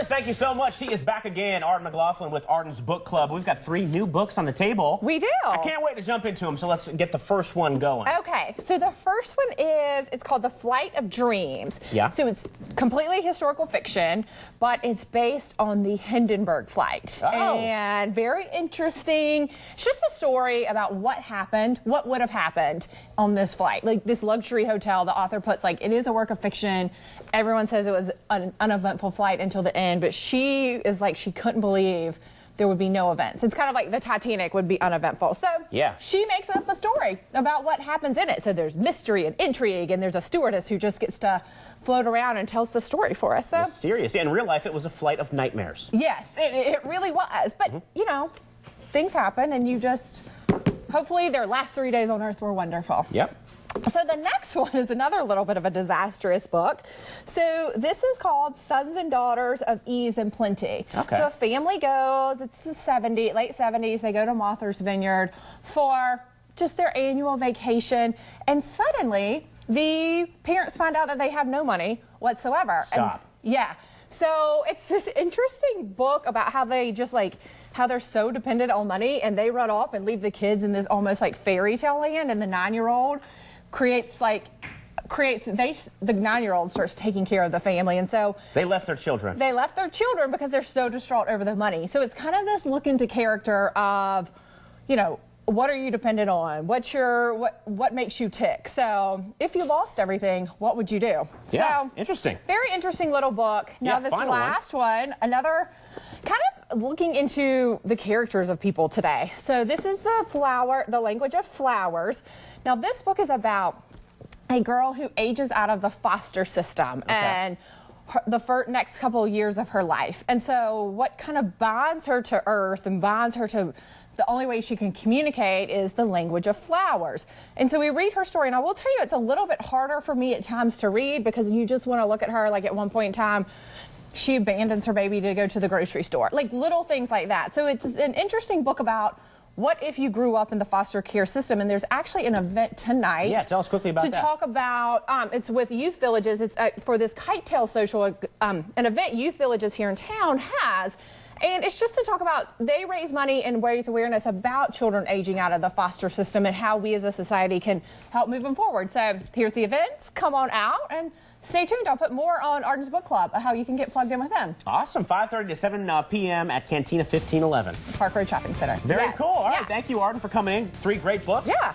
Chris, thank you so much. She is back again, Arden McLaughlin with Arden's Book Club. We've got 3 new books on the table. We do. I can't wait to jump into them, so let's get the first one going. Okay, so the first one it's called The Flight of Dreams. Yeah. So it's completely historical fiction, but it's based on the Hindenburg flight. Oh. And very interesting. It's just a story about what happened, what would have happened on this flight. Like this luxury hotel, the author puts like, it is a work of fiction. Everyone says it was an uneventful flight until the end, but she is like, she couldn't believe there would be no events. It's kind of like the Titanic would be uneventful. So yeah, she makes up a story about what happens in it. So there's mystery and intrigue, and there's a stewardess who just gets to float around and tells the story for us. So mysterious. Yeah, in real life, it was a flight of nightmares. Yes, it really was. But, you know, things happen, and you just, hopefully their last 3 days on Earth were wonderful. Yep. So the next one is another little bit of a disastrous book. So this is called Sons and Daughters of Ease and Plenty. Okay. So a family goes, it's the late 70s, they go to Martha's Vineyard for just their annual vacation, and suddenly the parents find out that they have no money whatsoever. Stop. And, yeah. So it's this interesting book about how they just like, how they're so dependent on money, and they run off and leave the kids in this almost like fairy tale land, and the 9-year-old the 9-year-old starts taking care of the family. And so they left their children. They left their children because they're so distraught over the money. So it's kind of this look into character of, you know, what are you dependent on? What makes you tick? So if you lost everything, what would you do? Yeah, so, interesting. Very interesting little book. Now this last one, another kind of looking into the characters of people today. So this is The Language of Flowers. Now this book is about a girl who ages out of the foster system and the next couple of years of her life. And so what kind of bonds her to Earth and bonds her to the only way she can communicate is the language of flowers. And so we read her story, and I will tell you it's a little bit harder for me at times to read because you just want to look at her. Like at one point in time, she abandons her baby to go to the grocery store, like little things like that. So it's an interesting book about what if you grew up in the foster care system. And there's actually an event tonight. Yeah, tell us quickly about that. To talk about, it's with Youth Villages. It's for this kite tail social, an event Youth Villages here in town has. And it's just to talk about, they raise money and raise awareness about children aging out of the foster system and how we as a society can help move them forward. So here's the events. Come on out and stay tuned. I'll put more on Arden's Book Club, how you can get plugged in with them. Awesome. 5:30 to 7 p.m. at Cantina 1511. Park Road Shopping Center. Very cool. All right. Yeah. Thank you, Arden, for coming in. 3 great books. Yeah.